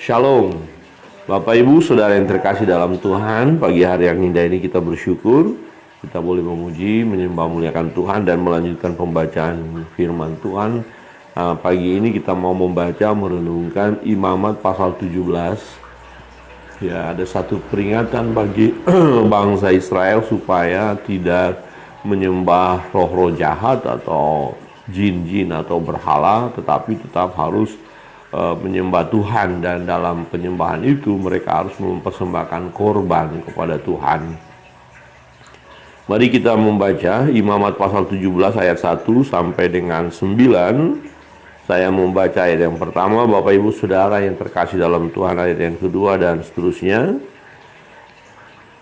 Shalom, Bapak Ibu Saudara yang terkasih dalam Tuhan. Pagi hari yang indah ini kita bersyukur kita boleh memuji, menyembah, muliakan Tuhan dan melanjutkan pembacaan firman Tuhan. Pagi ini kita mau membaca, merenungkan Imamat pasal 17. Ya, ada satu peringatan bagi bangsa Israel supaya tidak menyembah roh-roh jahat atau jin-jin atau berhala, tetapi tetap harus menyembah Tuhan, dan dalam penyembahan itu mereka harus mempersembahkan korban kepada Tuhan. Mari kita membaca Imamat pasal 17 ayat 1 sampai dengan 9. Saya membaca ayat yang pertama, Bapak Ibu Saudara yang terkasih dalam Tuhan, ayat yang kedua dan seterusnya.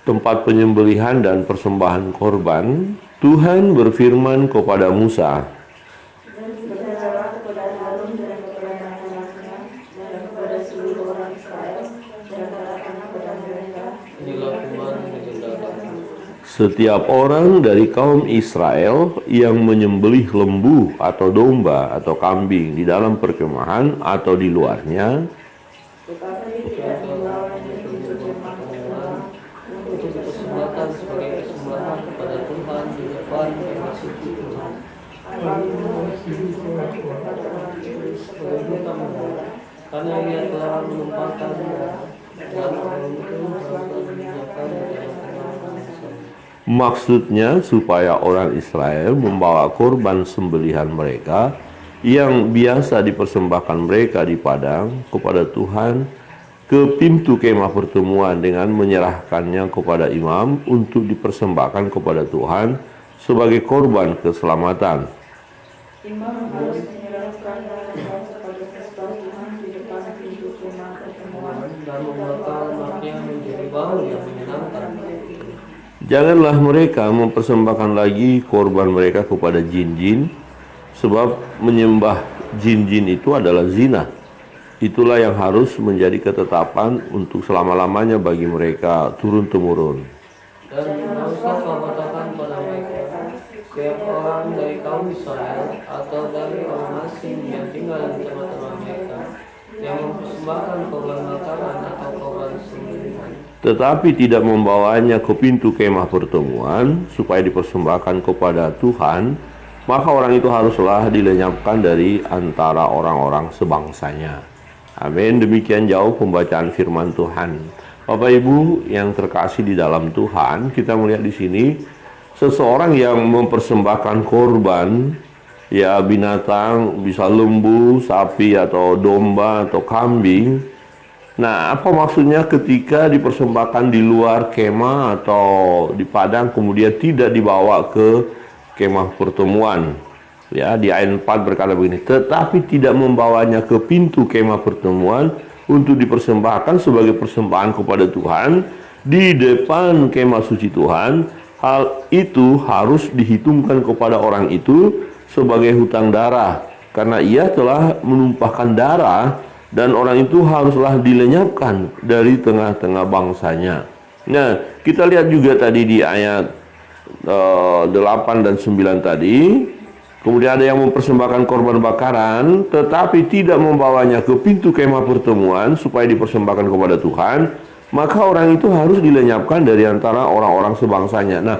Tempat penyembelihan dan persembahan korban. Tuhan berfirman kepada Musa, setiap orang dari kaum Israel yang menyembelih lembu atau domba atau kambing di dalam perkemahan atau di luarnya, karena ia telah menumpahkan dan orang itu maksudnya supaya orang Israel membawa korban sembelihan mereka yang biasa dipersembahkan mereka di padang kepada Tuhan ke pintu kemah pertemuan dengan menyerahkannya kepada imam untuk dipersembahkan kepada Tuhan sebagai korban keselamatan. Imam harus menyerahkan darah kepada mesbah Tuhan di depan pintu kemah pertemuan dan membakar lemaknya menjadi bau yang menyenangkan. Janganlah mereka mempersembahkan lagi korban mereka kepada jin-jin, sebab menyembah jin-jin itu adalah zina. Itulah yang harus menjadi ketetapan untuk selama-lamanya bagi mereka turun-temurun. Dan haruslah kau katakan pada mereka, setiap orang dari kaum Israel atau dari orang asing yang tinggal di tengah-tengah mereka, yang mempersembahkan korban bakaran atau korban sembelihan, tetapi tidak membawanya ke pintu kemah pertemuan supaya dipersembahkan kepada Tuhan, maka orang itu haruslah dilenyapkan dari antara orang-orang sebangsanya. Amin. Demikian jauh pembacaan firman Tuhan. Bapak Ibu yang terkasih di dalam Tuhan, kita melihat di sini seseorang yang mempersembahkan korban, ya binatang, bisa lembu, sapi atau domba atau kambing. Nah, apa maksudnya ketika dipersembahkan di luar kemah atau di padang kemudian tidak dibawa ke kemah pertemuan? Ya, di ayat 4 berkata begini, tetapi tidak membawanya ke pintu kemah pertemuan untuk dipersembahkan sebagai persembahan kepada Tuhan di depan kemah suci Tuhan. Hal itu harus dihitungkan kepada orang itu sebagai hutang darah, karena ia telah menumpahkan darah, dan orang itu haruslah dilenyapkan dari tengah-tengah bangsanya. Nah, kita lihat juga tadi di ayat 8 dan 9 tadi. Kemudian ada yang mempersembahkan korban bakaran, tetapi tidak membawanya ke pintu kemah pertemuan supaya dipersembahkan kepada Tuhan, maka orang itu harus dilenyapkan dari antara orang-orang sebangsanya. Nah,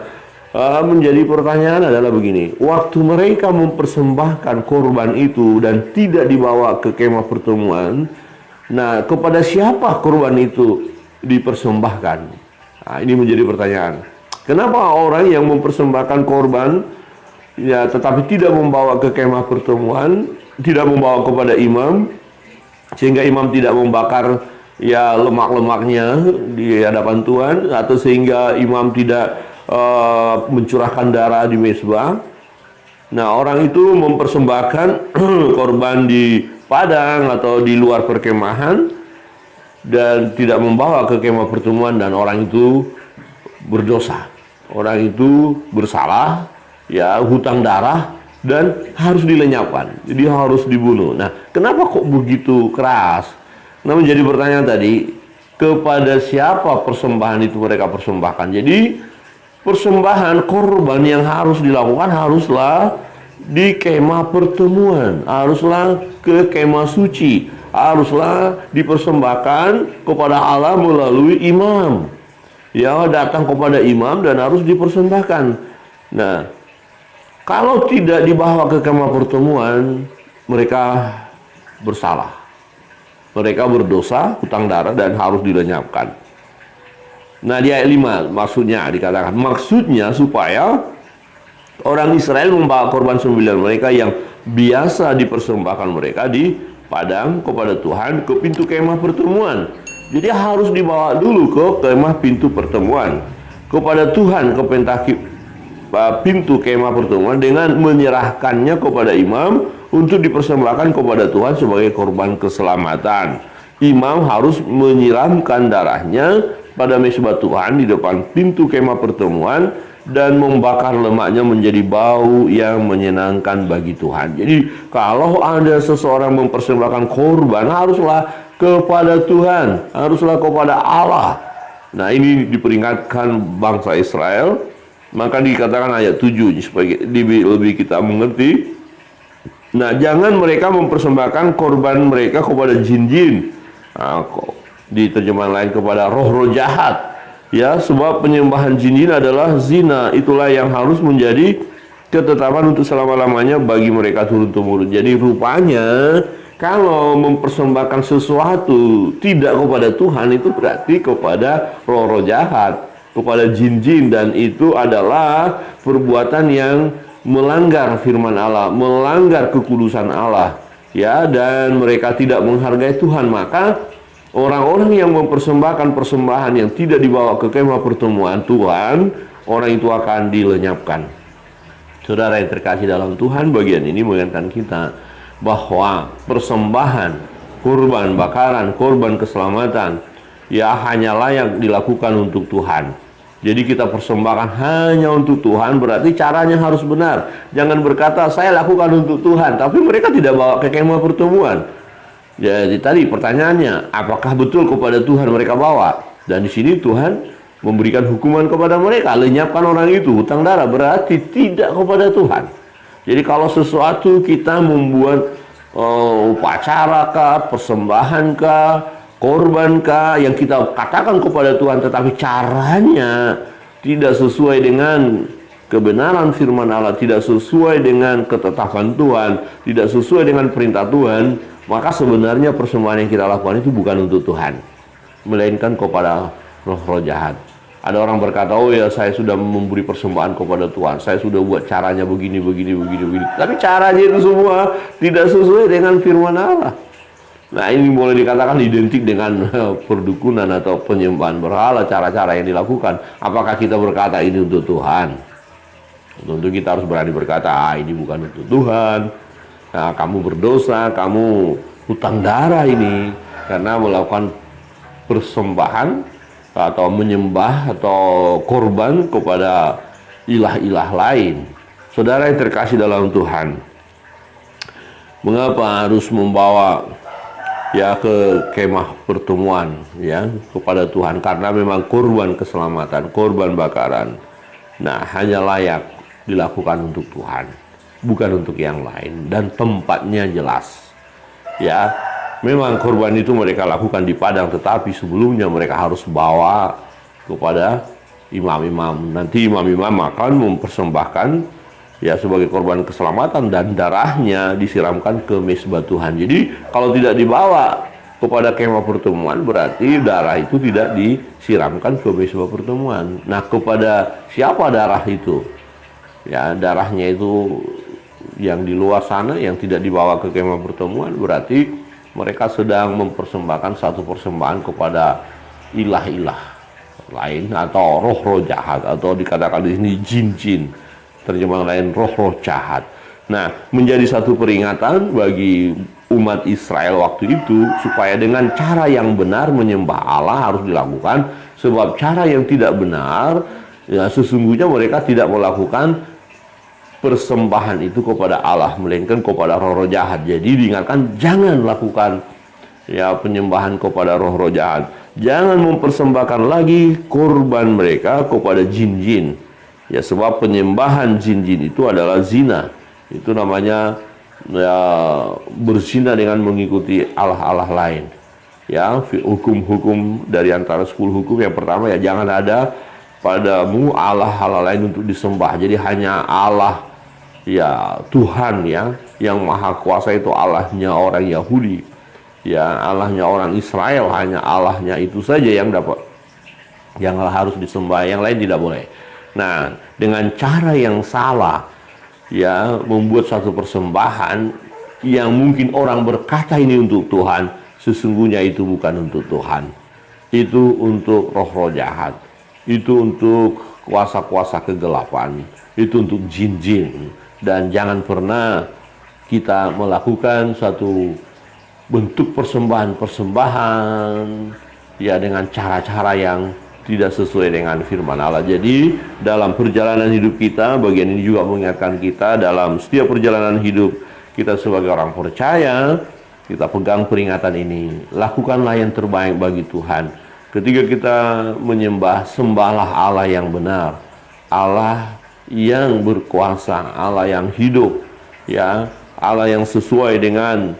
menjadi pertanyaan adalah begini, waktu mereka mempersembahkan korban itu dan tidak dibawa ke kemah pertemuan, nah kepada siapa korban itu dipersembahkan? Nah, ini menjadi pertanyaan. Kenapa orang yang mempersembahkan korban ya tetapi tidak membawa ke kemah pertemuan, tidak membawa kepada imam, sehingga imam tidak membakar ya lemak-lemaknya di hadapan Tuhan, atau sehingga imam tidak mencurahkan darah di mezbah. Nah, orang itu mempersembahkan korban di padang atau di luar perkemahan dan tidak membawa ke kemah pertemuan, dan orang itu berdosa. Orang itu bersalah, ya hutang darah, dan harus dilenyapkan. Jadi harus dibunuh. Nah, kenapa kok begitu keras? Nah, menjadi pertanyaan tadi, kepada siapa persembahan itu mereka persembahkan? Jadi persembahan korban yang harus dilakukan haruslah di kemah pertemuan, haruslah ke kemah suci, haruslah dipersembahkan kepada Allah melalui imam. Ya, datang kepada imam dan harus dipersembahkan. Nah, kalau tidak dibawa ke kemah pertemuan, mereka bersalah. Mereka berdosa, hutang darah, dan harus dilenyapkan. Nah, di ayat 5 maksudnya dikatakan, maksudnya supaya orang Israel membawa korban sembilan mereka yang biasa dipersembahkan mereka di padang kepada Tuhan ke pintu kemah pertemuan. Jadi harus dibawa dulu ke kemah pintu pertemuan kepada Tuhan ke pintu kemah pertemuan dengan menyerahkannya kepada imam untuk dipersembahkan kepada Tuhan sebagai korban keselamatan. Imam harus menyiramkan darahnya pada mezbah Tuhan di depan pintu kemah pertemuan dan membakar lemaknya menjadi bau yang menyenangkan bagi Tuhan. Jadi kalau ada seseorang mempersembahkan korban, haruslah kepada Tuhan, haruslah kepada Allah. Nah, ini diperingatkan bangsa Israel. Maka dikatakan ayat 7 supaya lebih kita mengerti. Nah, jangan mereka mempersembahkan korban mereka kepada jin-jin. Nah, di terjemahan lain kepada roh-roh jahat. Ya, sebab penyembahan jin-jin adalah zina. Itulah yang harus menjadi ketetapan untuk selama-lamanya bagi mereka turun-temurun. Jadi rupanya kalau mempersembahkan sesuatu tidak kepada Tuhan, itu berarti kepada roh-roh jahat, kepada jin-jin, dan itu adalah perbuatan yang melanggar firman Allah, melanggar kekudusan Allah, ya, dan mereka tidak menghargai Tuhan. Maka orang-orang yang mempersembahkan persembahan yang tidak dibawa ke kemah pertemuan Tuhan, orang itu akan dilenyapkan. Saudara yang terkasih dalam Tuhan, bagian ini mengingatkan kita bahwa persembahan, kurban bakaran, korban keselamatan, ya hanya layak dilakukan untuk Tuhan. Jadi kita persembahkan hanya untuk Tuhan, berarti caranya harus benar. Jangan berkata saya lakukan untuk Tuhan, tapi mereka tidak bawa ke kemah pertemuan. Jadi tadi pertanyaannya, apakah betul kepada Tuhan mereka bawa? Dan di sini Tuhan memberikan hukuman kepada mereka, lenyapkan orang itu, hutang darah, berarti tidak kepada Tuhan. Jadi kalau sesuatu kita membuat upacara kah, persembahan kah, korban kah, yang kita katakan kepada Tuhan, tetapi caranya tidak sesuai dengan kebenaran firman Allah, tidak sesuai dengan ketetapan Tuhan, tidak sesuai dengan perintah Tuhan, maka sebenarnya persembahan yang kita lakukan itu bukan untuk Tuhan, melainkan kepada roh-roh jahat. Ada orang berkata, oh ya saya sudah memberi persembahan kepada Tuhan, saya sudah buat caranya begini. Tapi caranya itu semua tidak sesuai dengan firman Allah. Nah, ini boleh dikatakan identik dengan perdukunan atau penyembahan berhala, cara-cara yang dilakukan. Apakah kita berkata ini untuk Tuhan? Tentu kita harus berani berkata, ini bukan untuk Tuhan. Nah, kamu berdosa, kamu hutang darah ini karena melakukan persembahan atau menyembah atau korban kepada ilah-ilah lain. Saudara yang terkasih dalam Tuhan, mengapa harus membawa ya ke kemah pertemuan ya kepada Tuhan? Karena memang korban keselamatan, korban bakaran, nah hanya layak dilakukan untuk Tuhan, bukan untuk yang lain, dan tempatnya jelas. Ya, memang korban itu mereka lakukan di padang, tetapi sebelumnya mereka harus bawa kepada imam-imam. Nanti imam-imam akan mempersembahkan ya sebagai korban keselamatan, dan darahnya disiramkan ke mezbah Tuhan. Jadi kalau tidak dibawa kepada kemah pertemuan, berarti darah itu tidak disiramkan ke mezbah pertemuan. Nah, kepada siapa darah itu? Ya, darahnya itu yang di luar sana, yang tidak dibawa ke kemah pertemuan, berarti mereka sedang mempersembahkan satu persembahan kepada ilah-ilah lain atau roh-roh jahat, atau dikatakan di sini jin-jin, terjemahan lain roh-roh jahat. Nah, menjadi satu peringatan bagi umat Israel waktu itu supaya dengan cara yang benar menyembah Allah harus dilakukan, sebab cara yang tidak benar ya sesungguhnya mereka tidak melakukan persembahan itu kepada Allah, melainkan kepada roh-roh jahat. Jadi diingatkan jangan lakukan ya penyembahan kepada roh-roh jahat. Jangan mempersembahkan lagi korban mereka kepada jin-jin. Ya, sebab penyembahan jin-jin itu adalah zina. Itu namanya ya, berzina dengan mengikuti Allah-Allah lain. Ya, hukum-hukum dari antara 10 hukum yang pertama ya, jangan ada padamu Allah-Allah lain untuk disembah. Jadi hanya Allah ya, Tuhan ya, yang maha kuasa itu Allahnya orang Yahudi. Ya, Allahnya orang Israel, hanya Allahnya itu saja yang harus disembah, yang lain tidak boleh. Nah, dengan cara yang salah ya, membuat satu persembahan yang mungkin orang berkata ini untuk Tuhan, sesungguhnya itu bukan untuk Tuhan. Itu untuk roh-roh jahat. Itu untuk kuasa-kuasa kegelapan. Itu untuk jin-jin. Dan jangan pernah kita melakukan suatu bentuk persembahan ya, dengan cara-cara yang tidak sesuai dengan firman Allah. Jadi dalam perjalanan hidup kita, bagian ini juga mengingatkan kita dalam setiap perjalanan hidup kita sebagai orang percaya, kita pegang peringatan ini. Lakukanlah yang terbaik bagi Tuhan. Ketika kita menyembah, sembahlah Allah yang benar, Allah yang berkuasa, Allah yang hidup, ya, Allah yang sesuai dengan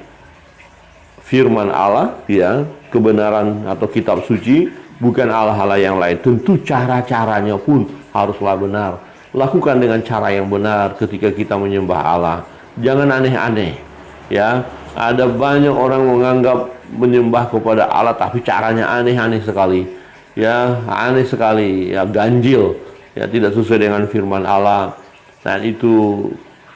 firman Allah, ya, kebenaran atau kitab suci, bukan Allah-Allah yang lain. Tentu cara-caranya pun haruslah benar. Lakukan dengan cara yang benar ketika kita menyembah Allah. Jangan aneh-aneh, ya. Ada banyak orang menganggap menyembah kepada Allah tapi caranya aneh-aneh sekali. Ya, aneh sekali, ya, ganjil, ya, tidak sesuai dengan firman Allah. Dan itu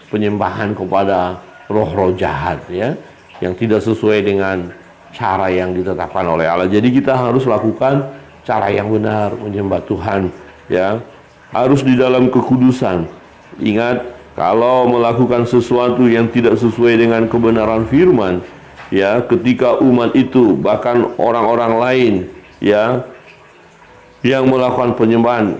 penyembahan kepada roh-roh jahat, ya, yang tidak sesuai dengan cara yang ditetapkan oleh Allah. Jadi kita harus lakukan cara yang benar menyembah Tuhan, ya. Harus di dalam kekudusan. Ingat, kalau melakukan sesuatu yang tidak sesuai dengan kebenaran firman, ya, ketika umat itu bahkan orang-orang lain, ya, yang melakukan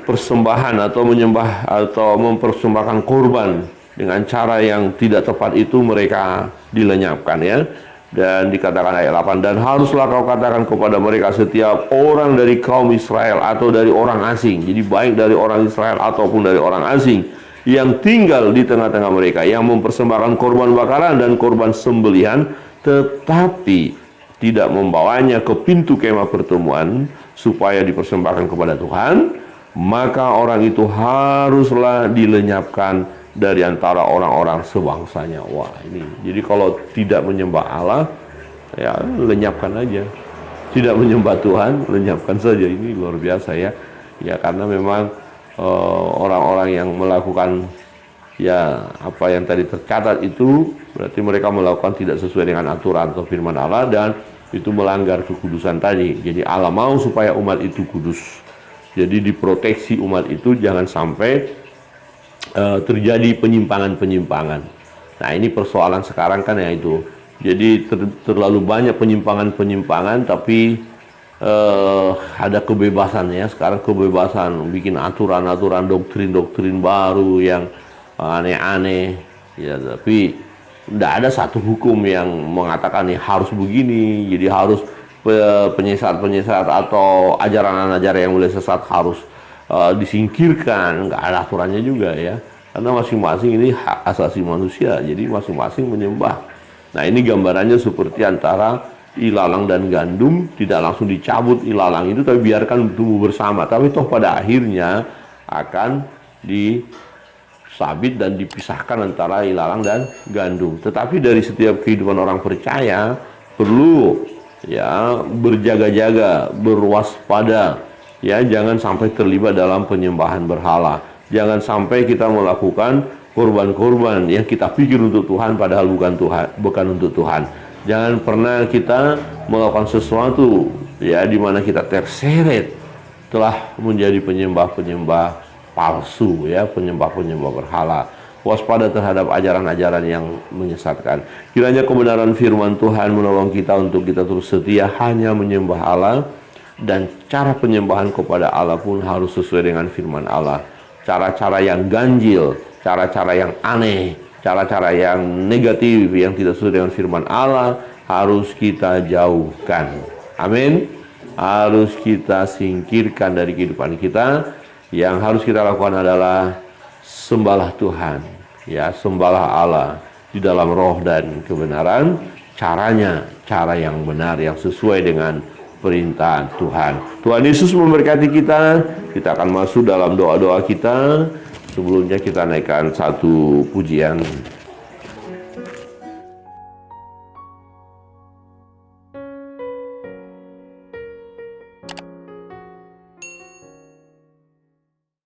persembahan atau menyembah atau mempersembahkan korban dengan cara yang tidak tepat, itu mereka dilenyapkan, ya. Dan dikatakan ayat 8, dan haruslah kau katakan kepada mereka setiap orang dari kaum Israel atau dari orang asing, jadi baik dari orang Israel ataupun dari orang asing yang tinggal di tengah-tengah mereka, yang mempersembahkan korban bakaran dan korban sembelihan, tetapi tidak membawanya ke pintu kemah pertemuan supaya dipersembahkan kepada Tuhan, maka orang itu haruslah dilenyapkan dari antara orang-orang sebangsanya. Wah, ini jadi kalau tidak menyembah Allah, ya, lenyapkan aja. Tidak menyembah Tuhan, lenyapkan saja. Ini luar biasa, ya. Ya, karena memang orang-orang yang melakukan, ya, apa yang tadi tercatat itu berarti mereka melakukan tidak sesuai dengan aturan atau firman Allah, dan itu melanggar kekudusan tadi. Jadi Allah mau supaya umat itu kudus. Jadi diproteksi umat itu jangan sampai terjadi penyimpangan-penyimpangan. Nah, ini persoalan sekarang kan, ya, itu. Jadi terlalu banyak penyimpangan-penyimpangan, tapi ada kebebasan, ya. Sekarang kebebasan bikin aturan-aturan, doktrin-doktrin baru yang aneh-aneh, ya, tapi tidak ada satu hukum yang mengatakan nih harus begini. Jadi harus penyesat-penyesat atau ajaran-ajaran yang mulai sesat harus disingkirkan. Nggak ada aturannya juga, ya, karena masing-masing ini hak asasi manusia. Jadi masing-masing menyembah. Nah, ini gambarannya seperti antara ilalang dan gandum, tidak langsung dicabut ilalang itu, tapi biarkan tumbuh bersama. Tapi toh pada akhirnya akan disabit dan dipisahkan antara ilalang dan gandum. Tetapi dari setiap kehidupan orang percaya perlu, ya, berjaga-jaga, berwaspada, ya, jangan sampai terlibat dalam penyembahan berhala. Jangan sampai kita melakukan korban-korban yang kita pikir untuk Tuhan padahal bukan untuk Tuhan. Jangan pernah kita melakukan sesuatu, ya, di mana kita terseret telah menjadi penyembah-penyembah palsu, ya, penyembah-penyembah berhala. Waspada terhadap ajaran-ajaran yang menyesatkan. Kiranya kebenaran firman Tuhan menolong kita untuk kita terus setia hanya menyembah Allah, dan cara penyembahan kepada Allah pun harus sesuai dengan firman Allah. Cara-cara yang ganjil, cara-cara yang aneh, cara-cara yang negatif yang tidak sesuai dengan firman Allah harus kita jauhkan. Amin. Harus kita singkirkan dari kehidupan kita. Yang harus kita lakukan adalah sembahlah Tuhan, Ya, sembahlah Allah di dalam roh dan kebenaran. Caranya, cara yang benar, yang sesuai dengan perintah Tuhan. Tuhan Yesus memberkati kita. Kita akan masuk dalam doa-doa kita. Sebelumnya kita naikkan satu pujian.